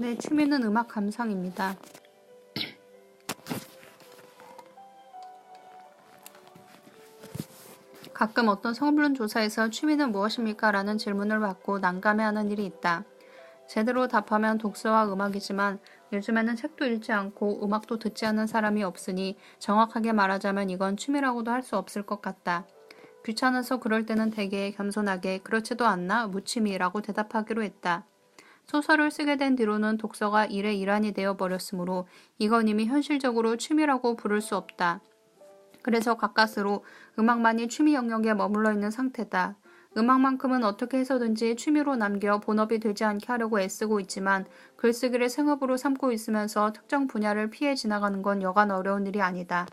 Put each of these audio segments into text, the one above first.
내 취미는 음악 감상입니다. 가끔 어떤 설문조사에서 취미는 무엇입니까? 라는 질문을 받고 난감해하는 일이 있다. 제대로 답하면 독서와 음악이지만 요즘에는 책도 읽지 않고 음악도 듣지 않는 사람이 없으니 정확하게 말하자면 이건 취미라고도 할 수 없을 것 같다. 귀찮아서 그럴 때는 되게 겸손하게 그렇지도 않나? 무취미라고 대답하기로 했다. 소설을 쓰게 된 뒤로는 독서가 일의 일환이 되어버렸으므로 이건 이미 현실적으로 취미라고 부를 수 없다. 그래서 가까스로 음악만이 취미 영역에 머물러 있는 상태다. 음악만큼은 어떻게 해서든지 취미로 남겨 본업이 되지 않게 하려고 애쓰고 있지만 글쓰기를 생업으로 삼고 있으면서 특정 분야를 피해 지나가는 건 여간 어려운 일이 아니다.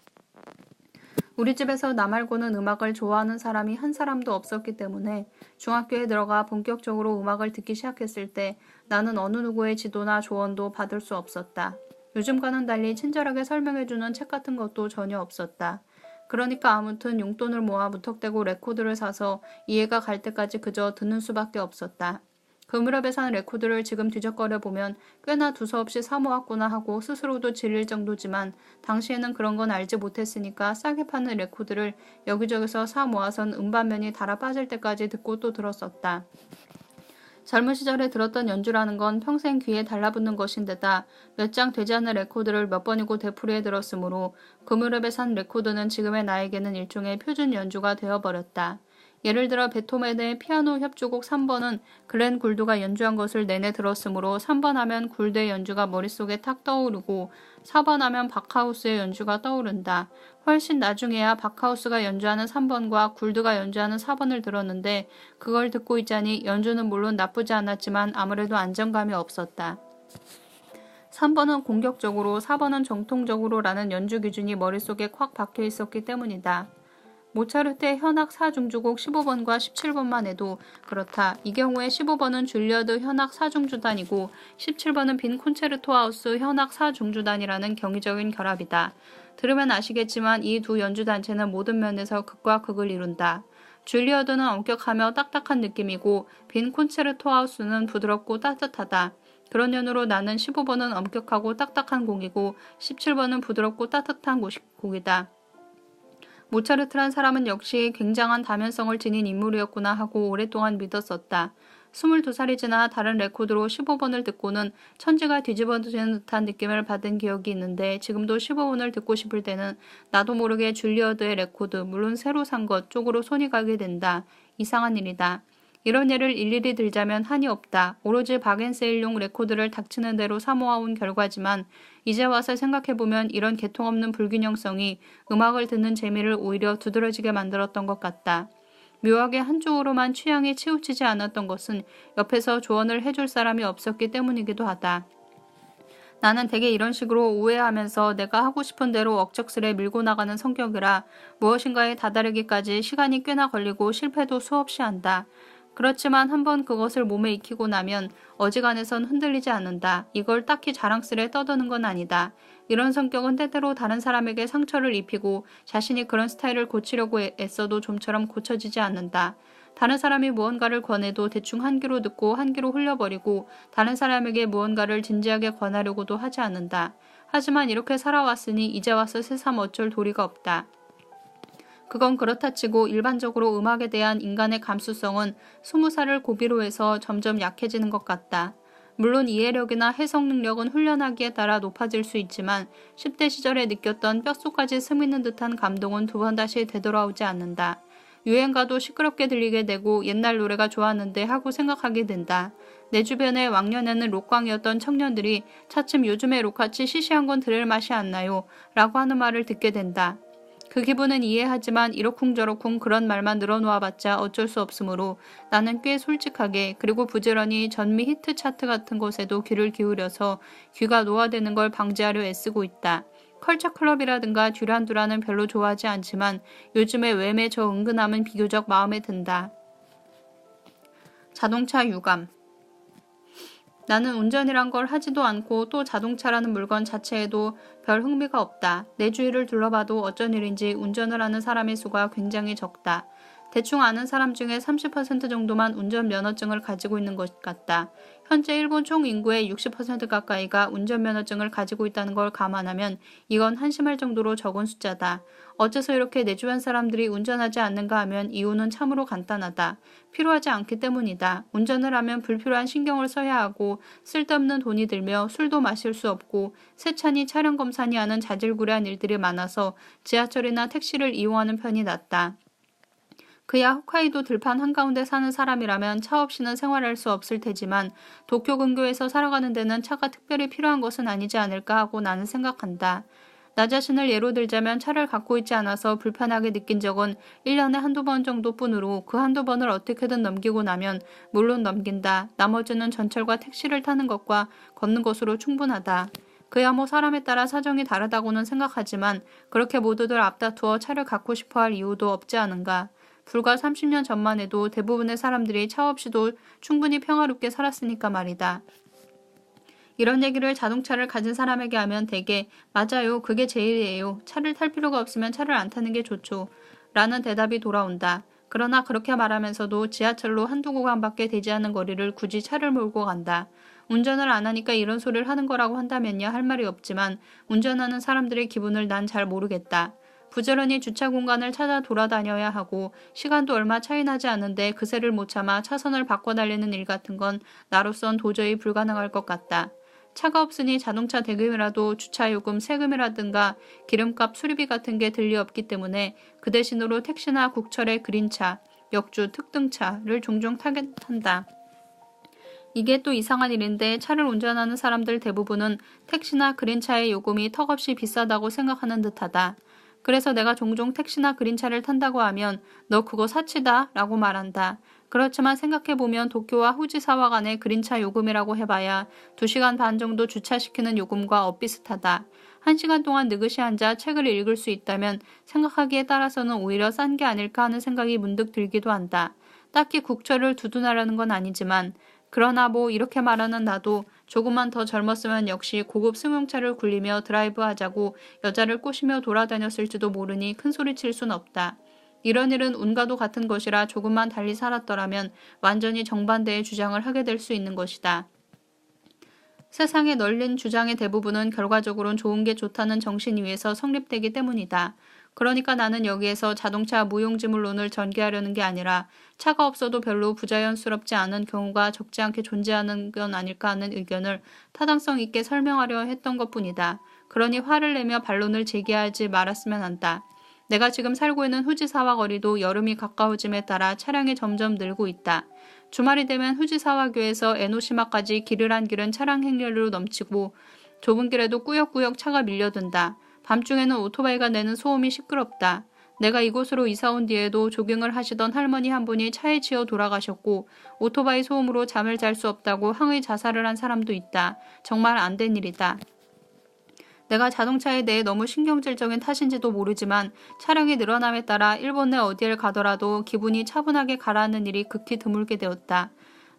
우리 집에서 나 말고는 음악을 좋아하는 사람이 한 사람도 없었기 때문에 중학교에 들어가 본격적으로 음악을 듣기 시작했을 때 나는 어느 누구의 지도나 조언도 받을 수 없었다. 요즘과는 달리 친절하게 설명해주는 책 같은 것도 전혀 없었다. 그러니까 아무튼 용돈을 모아 무턱대고 레코드를 사서 이해가 갈 때까지 그저 듣는 수밖에 없었다. 그 무렵에 산 레코드를 지금 뒤적거려 보면 꽤나 두서없이 사모았구나 하고 스스로도 질릴 정도지만 당시에는 그런 건 알지 못했으니까 싸게 파는 레코드를 여기저기서 사 모아선 음반면이 달아 빠질 때까지 듣고 또 들었었다. 젊은 시절에 들었던 연주라는 건 평생 귀에 달라붙는 것인데다 몇 장 되지 않는 레코드를 몇 번이고 되풀이해 들었으므로 그 무렵에 산 레코드는 지금의 나에게는 일종의 표준 연주가 되어버렸다. 예를 들어 베토벤의 피아노 협주곡 3번은 글렌 굴드가 연주한 것을 내내 들었으므로 3번 하면 굴드의 연주가 머릿속에 탁 떠오르고 4번 하면 바카우스의 연주가 떠오른다. 훨씬 나중에야 바카우스가 연주하는 3번과 굴드가 연주하는 4번을 들었는데 그걸 듣고 있자니 연주는 물론 나쁘지 않았지만 아무래도 안정감이 없었다. 3번은 공격적으로 4번은 정통적으로 라는 연주 기준이 머릿속에 콱 박혀 있었기 때문이다. 모차르트의 현악 4중주곡 15번과 17번만 해도 그렇다. 이 경우에 15번은 줄리어드 현악 4중주단이고 17번은 빈 콘체르토하우스 현악 4중주단이라는 경이적인 결합이다. 들으면 아시겠지만 이 두 연주단체는 모든 면에서 극과 극을 이룬다. 줄리어드는 엄격하며 딱딱한 느낌이고 빈 콘체르토하우스는 부드럽고 따뜻하다. 그런 면으로 나는 15번은 엄격하고 딱딱한 곡이고 17번은 부드럽고 따뜻한 곡이다. 모차르트란 사람은 역시 굉장한 다면성을 지닌 인물이었구나 하고 오랫동안 믿었었다. 22살이 지나 다른 레코드로 15번을 듣고는 천지가 뒤집어지는 듯한 느낌을 받은 기억이 있는데 지금도 15번을 듣고 싶을 때는 나도 모르게 줄리어드의 레코드, 물론 새로 산 것 쪽으로 손이 가게 된다. 이상한 일이다. 이런 예를 일일이 들자면 한이 없다. 오로지 박앤세일용 레코드를 닥치는 대로 사모아온 결과지만 이제 와서 생각해보면 이런 개통 없는 불균형성이 음악을 듣는 재미를 오히려 두드러지게 만들었던 것 같다. 묘하게 한쪽으로만 취향이 치우치지 않았던 것은 옆에서 조언을 해줄 사람이 없었기 때문이기도 하다. 나는 대개 이런 식으로 우회하면서 내가 하고 싶은 대로 억척스레 밀고 나가는 성격이라 무엇인가에 다다르기까지 시간이 꽤나 걸리고 실패도 수없이 한다. 그렇지만 한번 그것을 몸에 익히고 나면 어지간해선 흔들리지 않는다. 이걸 딱히 자랑스레 떠드는 건 아니다. 이런 성격은 때때로 다른 사람에게 상처를 입히고 자신이 그런 스타일을 고치려고 애써도 좀처럼 고쳐지지 않는다. 다른 사람이 무언가를 권해도 대충 한 귀로 듣고 한 귀로 흘려버리고 다른 사람에게 무언가를 진지하게 권하려고도 하지 않는다. 하지만 이렇게 살아왔으니 이제 와서 새삼 어쩔 도리가 없다. 그건 그렇다 치고 일반적으로 음악에 대한 인간의 감수성은 20살을 고비로 해서 점점 약해지는 것 같다. 물론 이해력이나 해석 능력은 훈련하기에 따라 높아질 수 있지만 10대 시절에 느꼈던 뼛속까지 스미는 듯한 감동은 두 번 다시 되돌아오지 않는다. 유행가도 시끄럽게 들리게 되고 옛날 노래가 좋았는데 하고 생각하게 된다. 내 주변에 왕년에는 록광이었던 청년들이 차츰 요즘의 록같이 시시한 건 들을 맛이 안 나요 라고 하는 말을 듣게 된다. 그 기분은 이해하지만 이러쿵저러쿵 그런 말만 늘어놓아봤자 어쩔 수 없으므로 나는 꽤 솔직하게 그리고 부지런히 전미 히트 차트 같은 것에도 귀를 기울여서 귀가 노화되는 걸 방지하려 애쓰고 있다. 컬처클럽이라든가 듀란두란은 별로 좋아하지 않지만 요즘의 웸의 저 은근함은 비교적 마음에 든다. 자동차 유감. 나는 운전이란 걸 하지도 않고 또 자동차라는 물건 자체에도 별 흥미가 없다. 내 주위를 둘러봐도 어쩐 일인지 운전을 하는 사람의 수가 굉장히 적다. 대충 아는 사람 중에 30% 정도만 운전면허증을 가지고 있는 것 같다. 현재 일본 총 인구의 60% 가까이가 운전면허증을 가지고 있다는 걸 감안하면 이건 한심할 정도로 적은 숫자다. 어째서 이렇게 내 주변 사람들이 운전하지 않는가 하면 이유는 참으로 간단하다. 필요하지 않기 때문이다. 운전을 하면 불필요한 신경을 써야 하고 쓸데없는 돈이 들며 술도 마실 수 없고 세차니 차량 검사니 하는 자질구레한 일들이 많아서 지하철이나 택시를 이용하는 편이 낫다. 그야 홋카이도 들판 한가운데 사는 사람이라면 차 없이는 생활할 수 없을 테지만 도쿄 근교에서 살아가는 데는 차가 특별히 필요한 것은 아니지 않을까 하고 나는 생각한다. 나 자신을 예로 들자면 차를 갖고 있지 않아서 불편하게 느낀 적은 1년에 한두 번 정도뿐으로 그 한두 번을 어떻게든 넘기고 나면 물론 넘긴다. 나머지는 전철과 택시를 타는 것과 걷는 것으로 충분하다. 그야 뭐 사람에 따라 사정이 다르다고는 생각하지만 그렇게 모두들 앞다투어 차를 갖고 싶어 할 이유도 없지 않은가. 불과 30년 전만 해도 대부분의 사람들이 차 없이도 충분히 평화롭게 살았으니까 말이다. 이런 얘기를 자동차를 가진 사람에게 하면 대개 맞아요. 그게 제일이에요. 차를 탈 필요가 없으면 차를 안 타는 게 좋죠. 라는 대답이 돌아온다. 그러나 그렇게 말하면서도 지하철로 한두 구간밖에 되지 않은 거리를 굳이 차를 몰고 간다. 운전을 안 하니까 이런 소리를 하는 거라고 한다면야 할 말이 없지만 운전하는 사람들의 기분을 난 잘 모르겠다. 부지런히 주차 공간을 찾아 돌아다녀야 하고 시간도 얼마 차이 나지 않은데 그새를 못 참아 차선을 바꿔 달리는 일 같은 건 나로선 도저히 불가능할 것 같다. 차가 없으니 자동차 대금이라도 주차요금, 세금이라든가 기름값, 수리비 같은 게 들리 없기 때문에 그 대신으로 택시나 국철의 그린차, 역주, 특등차를 종종 탄다. 이게 또 이상한 일인데 차를 운전하는 사람들 대부분은 택시나 그린차의 요금이 턱없이 비싸다고 생각하는 듯하다. 그래서 내가 종종 택시나 그린차를 탄다고 하면 너 그거 사치다 라고 말한다. 그렇지만 생각해보면 도쿄와 후지사와 간의 그린차 요금이라고 해봐야 2시간 반 정도 주차시키는 요금과 엇비슷하다. 1시간 동안 느긋이 앉아 책을 읽을 수 있다면 생각하기에 따라서는 오히려 싼 게 아닐까 하는 생각이 문득 들기도 한다. 딱히 국철을 두둔하려는 건 아니지만 그러나 뭐 이렇게 말하는 나도 조금만 더 젊었으면 역시 고급 승용차를 굴리며 드라이브 하자고 여자를 꼬시며 돌아다녔을지도 모르니 큰소리칠 순 없다. 이런 일은 운과도 같은 것이라 조금만 달리 살았더라면 완전히 정반대의 주장을 하게 될 수 있는 것이다. 세상에 널린 주장의 대부분은 결과적으론 좋은 게 좋다는 정신 위에서 성립되기 때문이다. 그러니까 나는 여기에서 자동차 무용지물론을 전개하려는 게 아니라 차가 없어도 별로 부자연스럽지 않은 경우가 적지 않게 존재하는 건 아닐까 하는 의견을 타당성 있게 설명하려 했던 것뿐이다. 그러니 화를 내며 반론을 제기하지 말았으면 한다. 내가 지금 살고 있는 후지사와 거리도 여름이 가까워짐에 따라 차량이 점점 늘고 있다. 주말이 되면 후지사와교에서 에노시마까지 길을 한 길은 차량 행렬로 넘치고 좁은 길에도 꾸역꾸역 차가 밀려든다. 밤중에는 오토바이가 내는 소음이 시끄럽다. 내가 이곳으로 이사온 뒤에도 조깅을 하시던 할머니 한 분이 차에 치여 돌아가셨고 오토바이 소음으로 잠을 잘 수 없다고 항의 자살을 한 사람도 있다. 정말 안 된 일이다. 내가 자동차에 대해 너무 신경질적인 탓인지도 모르지만 차량이 늘어남에 따라 일본 내 어디를 가더라도 기분이 차분하게 가라앉는 일이 극히 드물게 되었다.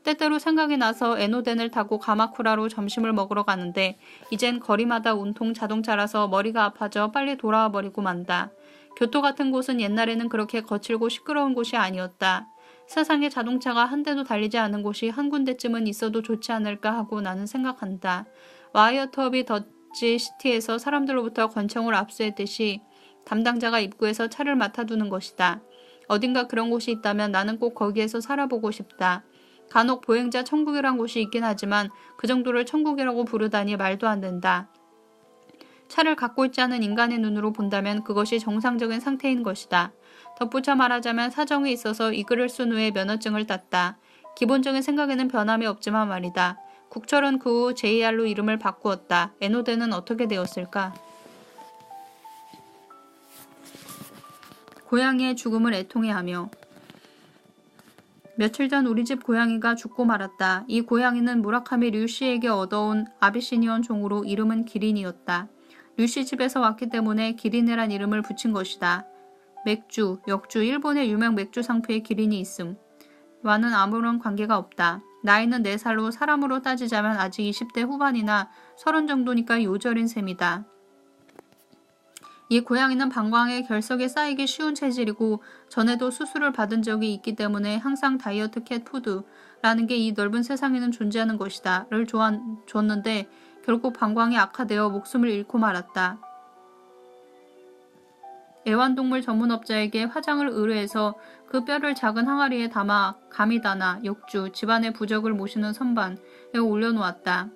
때때로 생각이 나서 에노덴을 타고 가마쿠라로 점심을 먹으러 가는데 이젠 거리마다 온통 자동차라서 머리가 아파져 빨리 돌아와 버리고 만다. 교토 같은 곳은 옛날에는 그렇게 거칠고 시끄러운 곳이 아니었다. 세상에 자동차가 한 대도 달리지 않은 곳이 한 군데쯤은 있어도 좋지 않을까 하고 나는 생각한다. 와이어터비 더치 시티에서 사람들로부터 권총을 압수했듯이 담당자가 입구에서 차를 맡아두는 것이다. 어딘가 그런 곳이 있다면 나는 꼭 거기에서 살아보고 싶다. 간혹 보행자 천국이란 곳이 있긴 하지만 그 정도를 천국이라고 부르다니 말도 안 된다. 차를 갖고 있지 않은 인간의 눈으로 본다면 그것이 정상적인 상태인 것이다. 덧붙여 말하자면 사정이 있어서 이 글을 쓴 후에 면허증을 땄다. 기본적인 생각에는 변함이 없지만 말이다. 국철은 그 후 JR로 이름을 바꾸었다. 에노덴은 어떻게 되었을까? 고양이의 죽음을 애통해하며 며칠 전 우리 집 고양이가 죽고 말았다. 이 고양이는 무라카미 류씨에게 얻어온 아비시니언 종으로 이름은 기린이었다. 류씨 집에서 왔기 때문에 기린이란 이름을 붙인 것이다. 맥주, 역주, 일본의 유명 맥주 상표에 기린이 있음. 와는 아무런 관계가 없다. 나이는 4살로 사람으로 따지자면 아직 20대 후반이나 30 정도니까 요절인 셈이다. 이 고양이는 방광에 결석이 쌓이기 쉬운 체질이고 전에도 수술을 받은 적이 있기 때문에 항상 다이어트 캣 푸드라는 게 이 넓은 세상에는 존재하는 것이다 를 줬는데 결국 방광이 악화되어 목숨을 잃고 말았다. 애완동물 전문업자에게 화장을 의뢰해서 그 뼈를 작은 항아리에 담아 가미다나, 역주, 집안의 부적을 모시는 선반에 올려놓았다.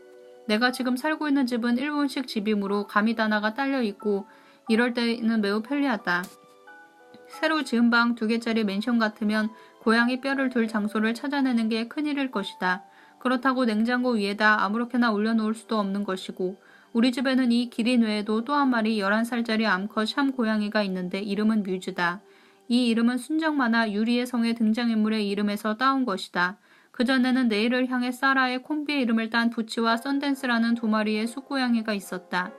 내가 지금 살고 있는 집은 일본식 집이므로 가미다나가 딸려있고 이럴 때는 매우 편리하다. 새로 지은 방 2개짜리 맨션 같으면 고양이 뼈를 둘 장소를 찾아내는 게 큰일일 것이다. 그렇다고 냉장고 위에다 아무렇게나 올려놓을 수도 없는 것이고 우리 집에는 이 기린 외에도 또 한 마리 11살짜리 암컷 샴 고양이가 있는데 이름은 뮤즈다. 이 이름은 순정 만화 유리의 성의 등장인물의 이름에서 따온 것이다. 그전에는 내일을 향해 사라의 콤비의 이름을 딴 부치와 썬댄스라는 2마리의 숫고양이가 있었다.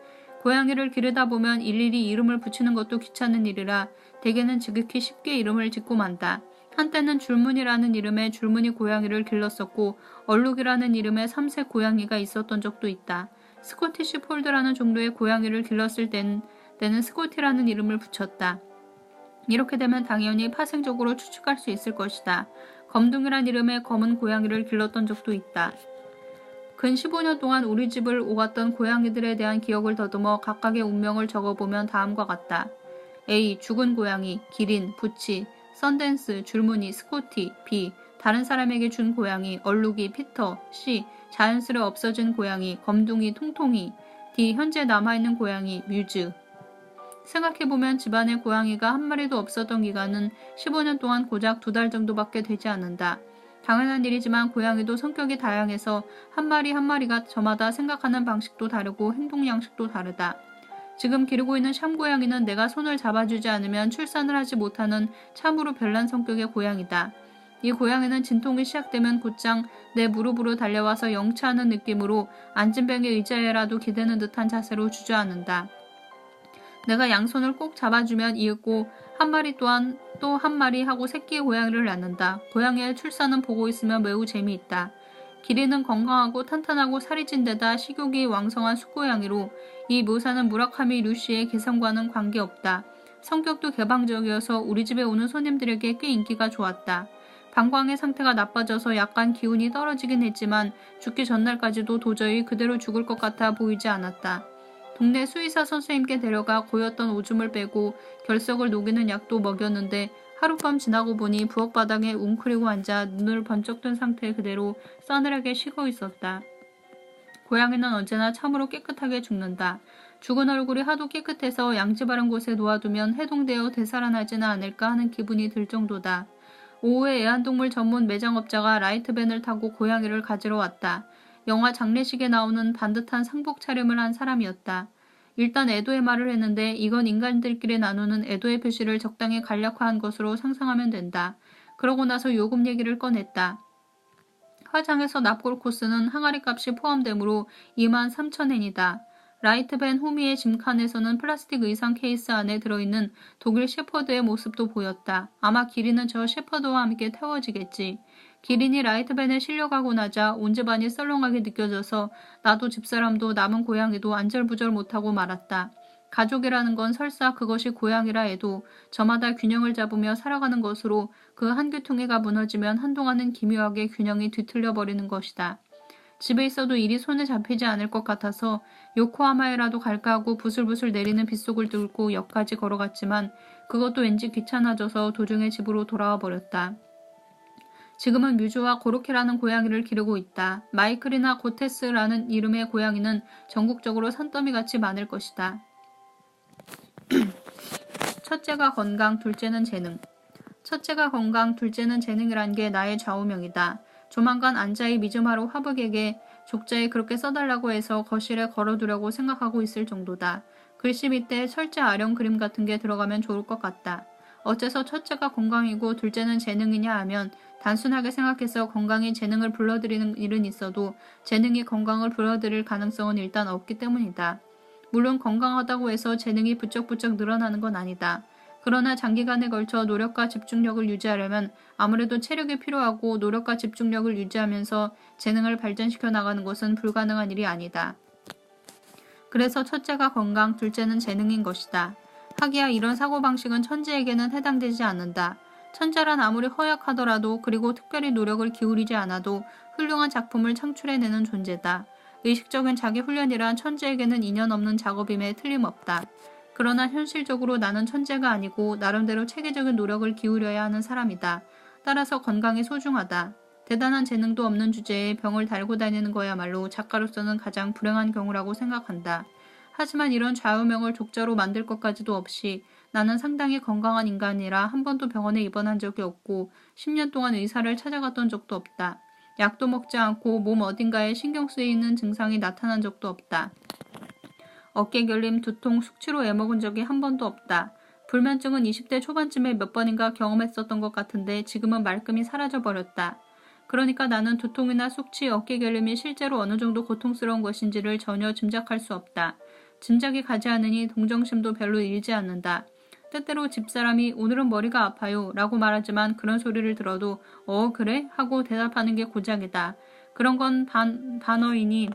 고양이를 기르다 보면 일일이 이름을 붙이는 것도 귀찮은 일이라 대개는 지극히 쉽게 이름을 짓고 만다. 한때는 줄무늬라는 이름의 줄무늬 고양이를 길렀었고 얼룩이라는 이름의 3세 고양이가 있었던 적도 있다. 스코티시 폴드라는 종류의 고양이를 길렀을 때는 스코티라는 이름을 붙였다. 이렇게 되면 당연히 파생적으로 추측할 수 있을 것이다. 검둥이란 이름의 검은 고양이를 길렀던 적도 있다. 근 15년 동안 우리 집을 오갔던 고양이들에 대한 기억을 더듬어 각각의 운명을 적어보면 다음과 같다. A. 죽은 고양이, 기린, 부치, 썬댄스, 줄무늬, 스코티. B. 다른 사람에게 준 고양이, 얼룩이, 피터. C. 자연스레 없어진 고양이, 검둥이, 통통이. D. 현재 남아있는 고양이, 뮤즈. 생각해보면 집안에 고양이가 한 마리도 없었던 기간은 15년 동안 고작 2달 정도밖에 되지 않는다. 당연한 일이지만 고양이도 성격이 다양해서 한 마리 한 마리가 저마다 생각하는 방식도 다르고 행동 양식도 다르다. 지금 기르고 있는 샴 고양이는 내가 손을 잡아주지 않으면 출산을 하지 못하는 참으로 별난 성격의 고양이다. 이 고양이는 진통이 시작되면 곧장 내 무릎으로 달려와서 영차하는 느낌으로 앉은 뱅의 의자에라도 기대는 듯한 자세로 주저앉는다. 내가 양손을 꼭 잡아주면 이윽고 한 마리 또한 또 한 마리 하고 새끼의 고양이를 낳는다. 고양이의 출산은 보고 있으면 매우 재미있다. 기린은 건강하고 탄탄하고 살이 찐 데다 식욕이 왕성한 숫고양이로 이 묘사는 무라카미 류시의 개성과는 관계없다. 성격도 개방적이어서 우리 집에 오는 손님들에게 꽤 인기가 좋았다. 방광의 상태가 나빠져서 약간 기운이 떨어지긴 했지만 죽기 전날까지도 도저히 그대로 죽을 것 같아 보이지 않았다. 동네 수의사 선생님께 데려가 고였던 오줌을 빼고 결석을 녹이는 약도 먹였는데 하룻밤 지나고 보니 부엌 바닥에 웅크리고 앉아 눈을 번쩍 뜬 상태 그대로 싸늘하게 쉬고 있었다. 고양이는 언제나 참으로 깨끗하게 죽는다. 죽은 얼굴이 하도 깨끗해서 양지 바른 곳에 놓아두면 해동되어 되살아나지는 않을까 하는 기분이 들 정도다. 오후에 애완동물 전문 매장업자가 라이트밴을 타고 고양이를 가지러 왔다. 영화 장례식에 나오는 반듯한 상복 차림을 한 사람이었다. 일단 애도의 말을 했는데 이건 인간들끼리 나누는 애도의 표시를 적당히 간략화한 것으로 상상하면 된다. 그러고 나서 요금 얘기를 꺼냈다. 화장에서 납골 코스는 항아리 값이 포함되므로 23,000엔이다. 라이트밴 호미의 짐칸에서는 플라스틱 의상 케이스 안에 들어있는 독일 셰퍼드의 모습도 보였다. 아마 기린은 저 셰퍼드와 함께 태워지겠지. 기린이 라이트밴에 실려가고 나자 온 집안이 썰렁하게 느껴져서 나도 집사람도 남은 고양이도 안절부절 못하고 말았다. 가족이라는 건 설사 그것이 고양이라 해도 저마다 균형을 잡으며 살아가는 것으로 그 한 귀퉁이가 무너지면 한동안은 기묘하게 균형이 뒤틀려 버리는 것이다. 집에 있어도 일이 손에 잡히지 않을 것 같아서 요코하마에라도 갈까 하고 부슬부슬 내리는 빗속을 뚫고 역까지 걸어갔지만 그것도 왠지 귀찮아져서 도중에 집으로 돌아와 버렸다. 지금은 뮤즈와 고로케라는 고양이를 기르고 있다. 마이클이나 고테스라는 이름의 고양이는 전국적으로 산더미같이 많을 것이다. 첫째가 건강, 둘째는 재능. 첫째가 건강, 둘째는 재능이란 게 나의 좌우명이다. 조만간 안자의 미즈마루 화북에게 족자에 그렇게 써달라고 해서 거실에 걸어두려고 생각하고 있을 정도다. 글씨 밑에 철제 아령 그림 같은 게 들어가면 좋을 것 같다. 어째서 첫째가 건강이고 둘째는 재능이냐 하면 단순하게 생각해서 건강이 재능을 불러들이는 일은 있어도 재능이 건강을 불러들일 가능성은 일단 없기 때문이다. 물론 건강하다고 해서 재능이 부쩍부쩍 늘어나는 건 아니다. 그러나 장기간에 걸쳐 노력과 집중력을 유지하려면 아무래도 체력이 필요하고 노력과 집중력을 유지하면서 재능을 발전시켜 나가는 것은 불가능한 일이 아니다. 그래서 첫째가 건강, 둘째는 재능인 것이다. 하기야 이런 사고방식은 천재에게는 해당되지 않는다. 천재란 아무리 허약하더라도 그리고 특별히 노력을 기울이지 않아도 훌륭한 작품을 창출해내는 존재다. 의식적인 자기 훈련이란 천재에게는 인연 없는 작업임에 틀림없다. 그러나 현실적으로 나는 천재가 아니고 나름대로 체계적인 노력을 기울여야 하는 사람이다. 따라서 건강이 소중하다. 대단한 재능도 없는 주제에 병을 달고 다니는 거야말로 작가로서는 가장 불행한 경우라고 생각한다. 하지만 이런 좌우명을 족자로 만들 것까지도 없이 나는 상당히 건강한 인간이라 한 번도 병원에 입원한 적이 없고 10년 동안 의사를 찾아갔던 적도 없다. 약도 먹지 않고 몸 어딘가에 신경 쓰이는 증상이 나타난 적도 없다. 어깨 결림, 두통, 숙취로 애먹은 적이 한 번도 없다. 불면증은 20대 초반쯤에 몇 번인가 경험했었던 것 같은데 지금은 말끔히 사라져버렸다. 그러니까 나는 두통이나 숙취, 어깨 결림이 실제로 어느 정도 고통스러운 것인지를 전혀 짐작할 수 없다. 짐작이 가지 않으니 동정심도 별로 일지 않는다. 때때로 집사람이 오늘은 머리가 아파요 라고 말하지만 그런 소리를 들어도 그래? 하고 대답하는 게 고작이다. 그런 건 반어이니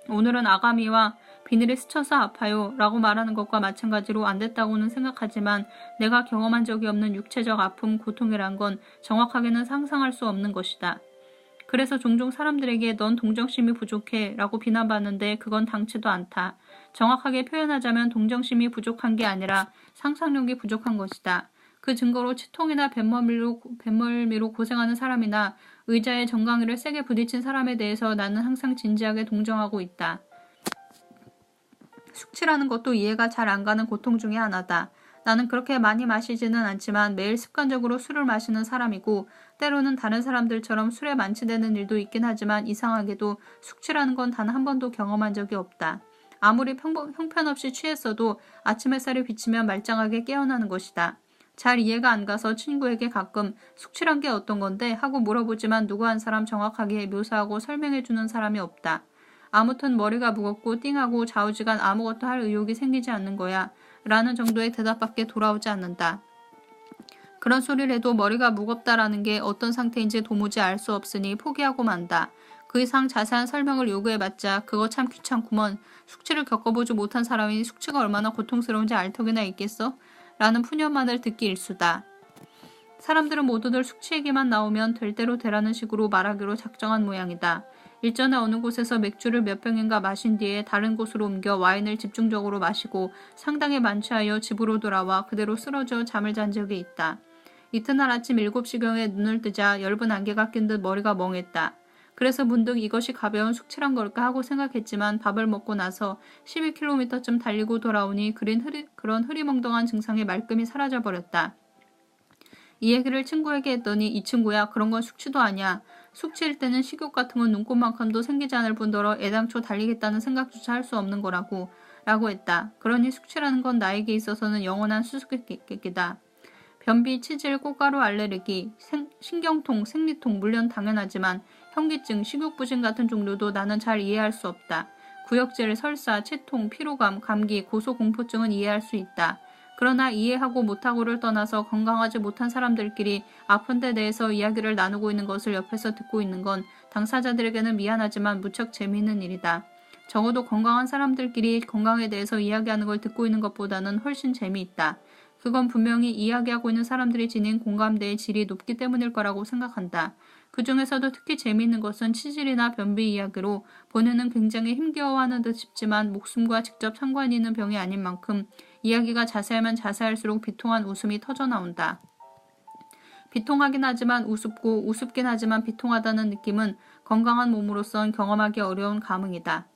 오늘은 아가미와 비늘에 스쳐서 아파요 라고 말하는 것과 마찬가지로 안 됐다고는 생각하지만 내가 경험한 적이 없는 육체적 아픔, 고통이란 건 정확하게는 상상할 수 없는 것이다. 그래서 종종 사람들에게 넌 동정심이 부족해 라고 비난받는데 그건 당치도 않다. 정확하게 표현하자면 동정심이 부족한 게 아니라 상상력이 부족한 것이다. 그 증거로 치통이나 뱃멀미로 고생하는 사람이나 의자에 정강이를 세게 부딪힌 사람에 대해서 나는 항상 진지하게 동정하고 있다. 숙취라는 것도 이해가 잘 안 가는 고통 중에 하나다. 나는 그렇게 많이 마시지는 않지만 매일 습관적으로 술을 마시는 사람이고 때로는 다른 사람들처럼 술에 만취되는 일도 있긴 하지만 이상하게도 숙취라는 건 단 한 번도 경험한 적이 없다. 아무리 형편없이 취했어도 아침 햇살이 비치면 말짱하게 깨어나는 것이다. 잘 이해가 안 가서 친구에게 가끔 숙취란 게 어떤 건데 하고 물어보지만 누구 한 사람 정확하게 묘사하고 설명해주는 사람이 없다. 아무튼 머리가 무겁고 띵하고 좌우지간 아무것도 할 의욕이 생기지 않는 거야 라는 정도의 대답밖에 돌아오지 않는다. 그런 소리를 해도 머리가 무겁다라는 게 어떤 상태인지 도무지 알 수 없으니 포기하고 만다. 그 이상 자세한 설명을 요구해봤자 그거 참 귀찮구먼. 숙취를 겪어보지 못한 사람이 숙취가 얼마나 고통스러운지 알 턱이나 있겠어? 라는 푸념만을 듣기 일쑤다. 사람들은 모두들 숙취 얘기만 나오면 될 대로 되라는 식으로 말하기로 작정한 모양이다. 일전에 어느 곳에서 맥주를 몇 병인가 마신 뒤에 다른 곳으로 옮겨 와인을 집중적으로 마시고 상당히 만취하여 집으로 돌아와 그대로 쓰러져 잠을 잔 적이 있다. 이튿날 아침 7시경에 눈을 뜨자 엷은 안개가 낀 듯 머리가 멍했다. 그래서 문득 이것이 가벼운 숙취란 걸까 하고 생각했지만 밥을 먹고 나서 12km쯤 달리고 돌아오니 그런 흐리멍덩한 증상이 말끔히 사라져버렸다. 이 얘기를 친구에게 했더니 이 친구야 그런 건 숙취도 아니야. 숙취일 때는 식욕 같은 건 눈꽃만큼도 생기지 않을 뿐더러 애당초 달리겠다는 생각조차 할 수 없는 거라고 라고 했다. 그러니 숙취라는 건 나에게 있어서는 영원한 수수께끼다. 변비, 치질, 꽃가루 알레르기, 신경통, 생리통 물론 당연하지만 현기증, 식욕부진 같은 종류도 나는 잘 이해할 수 없다. 구역질, 설사, 체통, 피로감, 감기, 고소공포증은 이해할 수 있다. 그러나 이해하고 못하고를 떠나서 건강하지 못한 사람들끼리 아픈 데 대해서 이야기를 나누고 있는 것을 옆에서 듣고 있는 건 당사자들에게는 미안하지만 무척 재미있는 일이다. 적어도 건강한 사람들끼리 건강에 대해서 이야기하는 걸 듣고 있는 것보다는 훨씬 재미있다. 그건 분명히 이야기하고 있는 사람들이 지닌 공감대의 질이 높기 때문일 거라고 생각한다. 그 중에서도 특히 재미있는 것은 치질이나 변비 이야기로 본인은 굉장히 힘겨워하는 듯 싶지만 목숨과 직접 상관이 있는 병이 아닌 만큼 이야기가 자세하면 자세할수록 비통한 웃음이 터져나온다. 비통하긴 하지만 우습고 우습긴 하지만 비통하다는 느낌은 건강한 몸으로선 경험하기 어려운 감흥이다.